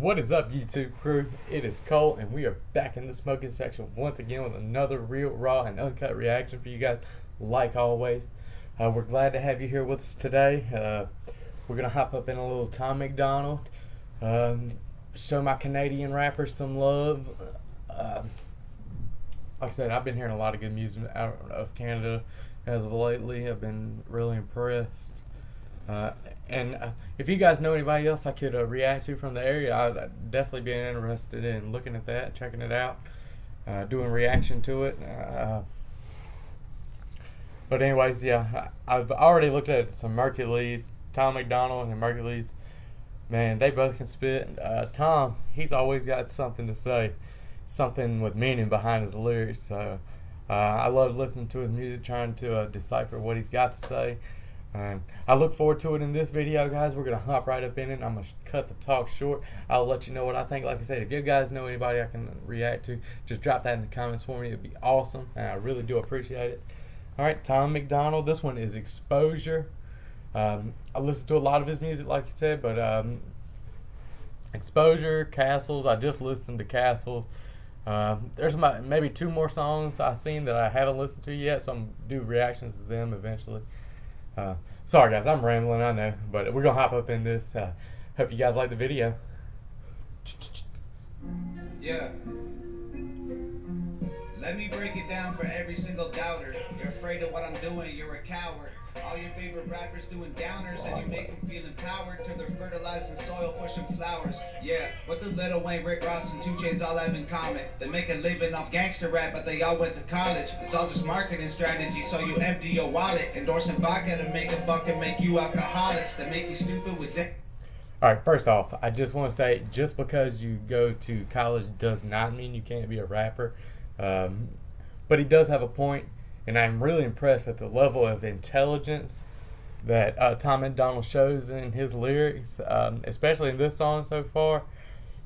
What is up, YouTube crew? It is Cole, and we are back in the smoking section once again with another real, raw, and uncut reaction for you guys, like always. We're glad to have you here with us today. We're going to hop up in a little Tom Macdonald, show my Canadian rappers some love. Like I said, I've been hearing a lot of good music out of Canada as of lately. I've been really impressed. And if you guys know anybody else I could react to from the area, I'd definitely be interested in looking at that, checking it out, doing reaction to it. But anyways, yeah, I've already looked at some Mercules, Tom Macdonald and Mercules. Man, they both can spit. Tom, he's always got something to say, something with meaning behind his lyrics. So I love listening to his music, trying to decipher what he's got to say. I look forward to it in this video, guys. We're going to hop right up in it. I'm going to cut the talk short. I'll let you know what I think. Like I said, if you guys know anybody I can react to, just drop that in the comments for me. It'd be awesome, and I really do appreciate it. All right, Tom Macdonald. This one is Exposure. I listen to a lot of his music, like you said, but Exposure, Castles. I just listened to Castles. There's maybe two more songs I've seen that I haven't listened to yet, so I'm going to do reactions to them eventually. Sorry guys, I'm rambling, I know, but we're gonna hop up in this. Hope you guys like the video. Yeah. Let me break it down for every single doubter. You're afraid of what I'm doing, you're a coward. All your favorite rappers doing downers, and you make them feel empowered till they're fertilizing soil, pushing flowers. Yeah, what do Lil Wayne, Rick Ross, and 2 Chainz all have in common? They make a living off gangster rap, but they all went to college. It's all just marketing strategy, so you empty your wallet. Endorsing vodka to make a buck and make you alcoholics. That make you stupid with Zen. Alright, first off, I just want to say, just because you go to college does not mean you can't be a rapper. But he does have a point. And I'm really impressed at the level of intelligence that Tom Macdonald shows in his lyrics, especially in this song so far.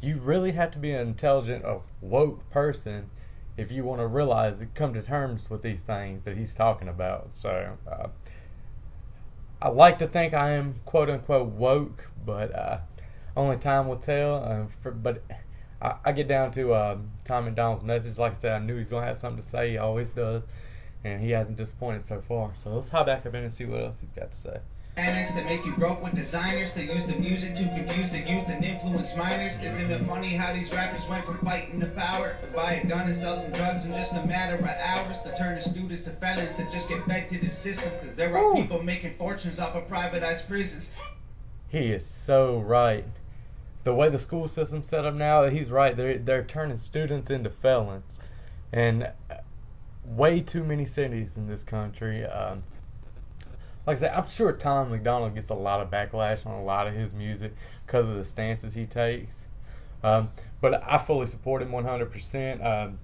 You really have to be an intelligent, woke person if you want to realize, come to terms with these things that he's talking about. So I like to think I am quote unquote woke, but only time will tell. But I get down to Tom Macdonald's message. Like I said, I knew he's going to have something to say. He always does. And he hasn't disappointed so far. So let's hop back up in and see what else he's got to say. Annex that make you broke with designers that use the music to confuse the youth and influence minors. Isn't it funny how these rappers went from fighting to power to buy a gun and sell some drugs in just a matter of hours, to turn the students to felons that just get fed to the system because there are people making fortunes off of privatized prisons. He is so right. The way the school system's set up now, he's right. They're turning students into felons. And way too many cities in this country. Like I said, I'm sure Tom Macdonald gets a lot of backlash on a lot of his music because of the stances he takes. But I fully support him 100%.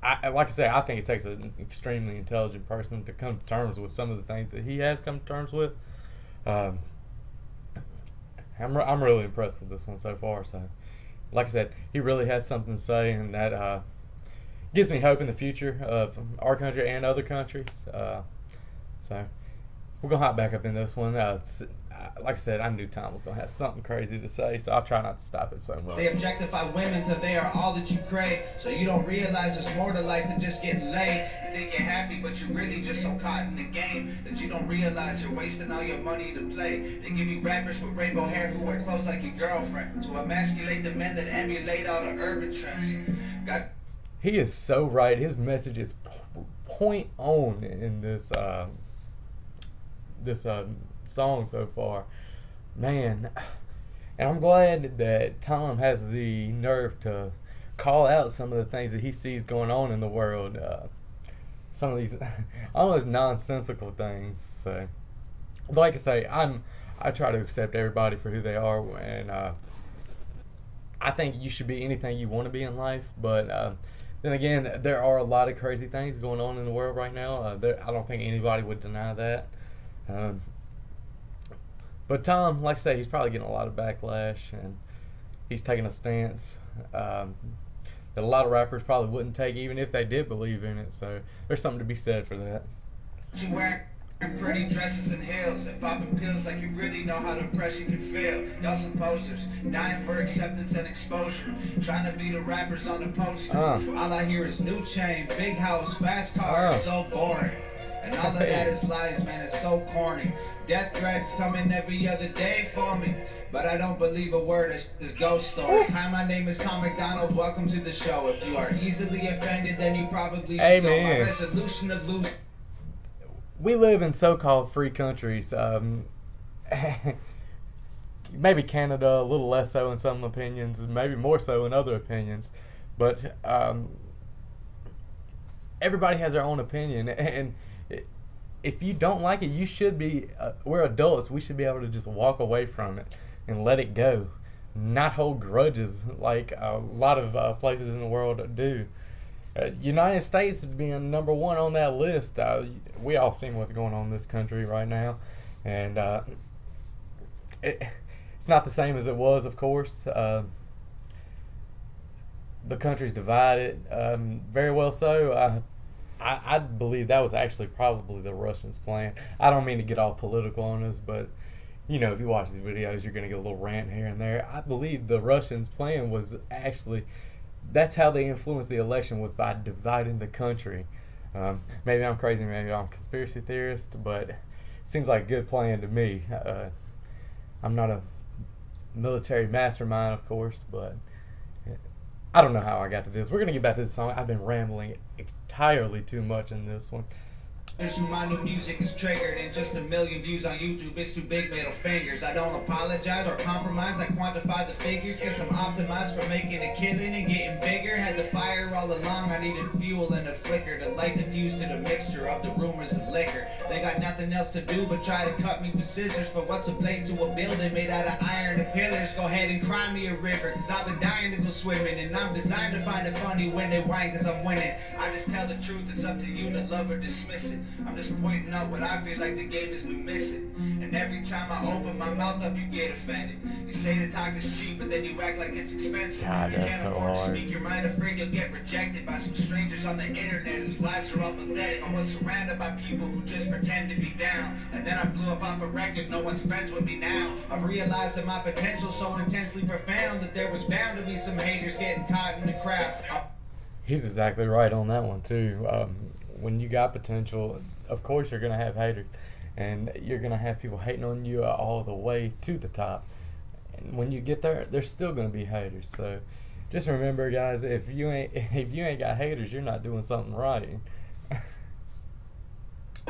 Like I say, I think it takes an extremely intelligent person to come to terms with some of the things that he has come to terms with. I'm really impressed with this one so far. So, like I said, he really has something to say, and that gives me hope in the future of our country and other countries. So we're going to hop back up in this one. Like I said, I knew Tom was going to have something crazy to say, so I'll try not to stop it so much. They objectify women till they are all that you crave, so you don't realize there's more to life than just getting laid. You think you're happy, but you're really just so caught in the game that you don't realize you're wasting all your money to play. They give you rappers with rainbow hair who wear clothes like your girlfriend to emasculate the men that emulate all the urban trends. He is so right. His message is point on in this song so far, man. And I'm glad that Tom has the nerve to call out some of the things that he sees going on in the world. Some of these almost nonsensical things. So, like I say, I try to accept everybody for who they are, and I think you should be anything you want to be in life, but then again, there are a lot of crazy things going on in the world right now. I don't think anybody would deny that. But Tom, like I say, he's probably getting a lot of backlash, and he's taking a stance that a lot of rappers probably wouldn't take, even if they did believe in it. So there's something to be said for that. You wear wearing pretty dresses and heels and popping pills like you really know how depression can feel. Y'all some posers, dying for acceptance and exposure, trying to be the rappers on the posters. All I hear is new chain, big house, fast cars, so boring. And all of that is lies, man, it's so corny. Death threats coming every other day for me, but I don't believe a word, it's ghost stories. Hi, my name is Tom Macdonald, welcome to the show. If you are easily offended, then you probably should go. My resolution to lose. We live in so-called free countries. Maybe Canada a little less so in some opinions, maybe more so in other opinions, but everybody has their own opinion, and if you don't like it, you should be. We're adults. We should be able to just walk away from it and let it go, not hold grudges like a lot of places in the world do. United States being number one on that list. We all seen what's going on in this country right now, and it's not the same as it was, of course. The country's divided, very well so. I believe that was actually probably the Russians' plan. I don't mean to get all political on this, but if you watch these videos, you're going to get a little rant here and there. I believe the Russians' plan was actually, that's how they influenced the election, was by dividing the country. Maybe I'm crazy, maybe I'm a conspiracy theorist, but it seems like a good plan to me. I'm not a military mastermind, of course, but I don't know how I got to this. We're going to get back to this song. I've been rambling entirely too much in this one. Who my new music is triggered and just 1 million views on YouTube. It's too big, middle fingers. I don't apologize or compromise. I quantify the figures. Guess I'm optimized for making a killing and getting bigger. Had the fire all along. I needed fuel and a flicker to light the fuse to the mixture of the rumors of liquor. They got nothing else to do but try to cut me with scissors. But what's a blade to a building made out of iron and pillars? Go ahead and cry me a river, cause I've been dying to go swimming. And I'm designed to find it funny when they whine cause I'm winning. I just tell the truth. It's up to you to love or dismiss it. I'm just pointing out what I feel like the game has been missing. And every time I open my mouth up, you get offended. You say the talk is cheap, but then you act like it's expensive. God, you can't so afford hard. to speak your mind, afraid you'll get rejected by some strangers on the internet whose lives are all pathetic. I was surrounded by people who just pretend to be down. And then I blew up off a record, no one's friends with me now. I've realized that my potential's so intensely profound that there was bound to be some haters getting caught in the crowd. He's exactly right on that one too. When you got potential, of course you're gonna have haters, and you're gonna have people hating on you all the way to the top. And when you get there, there's still gonna be haters. So just remember, guys, if you ain't got haters, you're not doing something right. I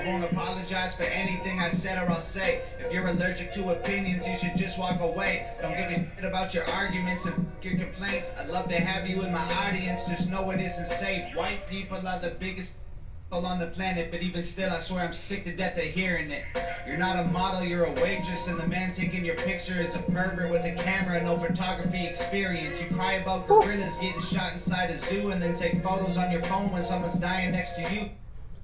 won't apologize for anything I said or I'll say. If you're allergic to opinions, you should just walk away. Don't give a shit about your arguments and your complaints. I'd love to have you in my audience, just know it isn't safe. White people are the biggest on the planet, but even still I swear I'm sick to death of hearing it. You're not a model, you're a waitress, and the man taking your picture is a pervert with a camera and no photography experience. You cry about gorillas getting shot inside a zoo and then take photos on your phone when someone's dying next to you.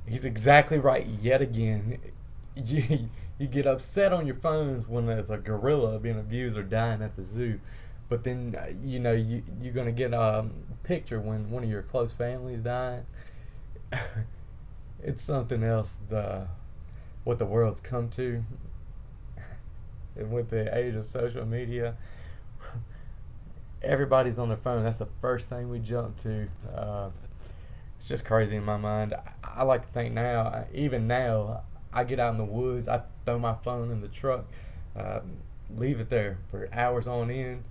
He's exactly right yet again. You get upset on your phones when there's a gorilla being abused or dying at the zoo, but then you're gonna get a picture when one of your close family is dying. It's something else, what the world's come to. And with the age of social media, everybody's on their phone. That's the first thing we jump to. It's just crazy in my mind. I like to think now, even now, I get out in the woods, I throw my phone in the truck, leave it there for hours on end.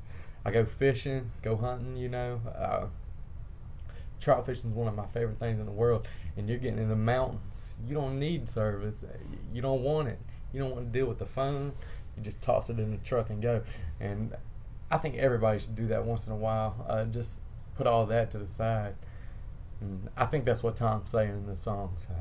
I go fishing, go hunting, Trout fishing is one of my favorite things in the world, and you're getting in the mountains. You don't need service. You don't want it. You don't want to deal with the phone. You just toss it in the truck and go. And I think everybody should do that once in a while. Just put all that to the side. And I think that's what Tom's saying in this song. So.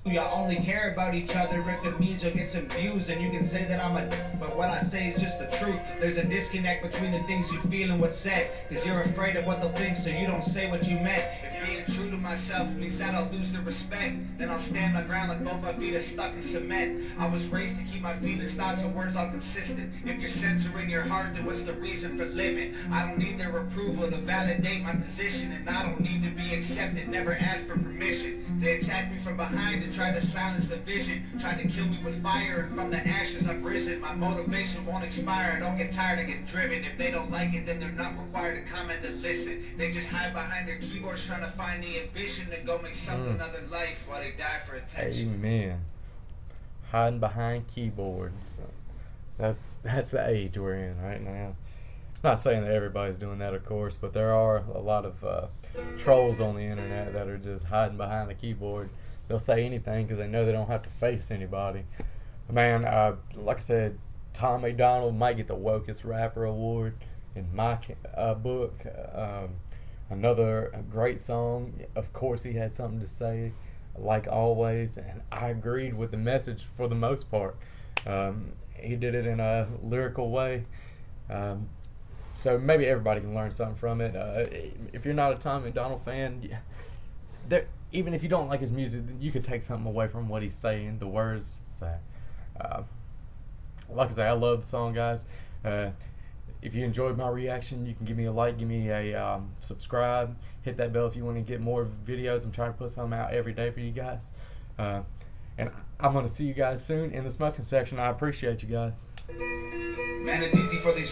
Y'all only care about each other if it means you'll get some views, and you can say that I'm a but what I say is just the truth. There's a disconnect between the things you feel and what's said, cause you're afraid of what they'll think, so you don't say what you meant. If being true to myself means that I'll lose the respect, then I'll stand my ground like both my feet are stuck in cement. I was raised to keep my feelings, thoughts, and words all consistent. If you're censoring your heart, then what's the reason for living? I don't need their approval to validate my position, and I don't need to be accepted, never ask for permission. They attack me from behind and tried to silence the vision, tried to kill me with fire, and from the ashes I've risen. My motivation won't expire, don't get tired, I get driven. If they don't like it, then they're not required to comment and listen. They just hide behind their keyboards trying to find the ambition to go make something of their life while they die for attention. Amen. Hiding behind keyboards. That's the age we're in right now. Not saying that everybody's doing that, of course, but there are a lot of trolls on the internet that are just hiding behind a keyboard. They'll say anything because they know they don't have to face anybody. Man, like I said, Tom Macdonald might get the wokest rapper award in my book. Another great song. Of course, he had something to say, like always, and I agreed with the message for the most part. He did it in a lyrical way. So maybe everybody can learn something from it. If you're not a Tom Macdonald fan, even if you don't like his music, you could take something away from what he's saying, the words say. Like I say, I love the song, guys. If you enjoyed my reaction, you can give me a like, give me a subscribe, hit that bell if you want to get more videos. I'm trying to put something out every day for you guys. And I'm going to see you guys soon in the smoking section. I appreciate you guys. Man, it's easy for these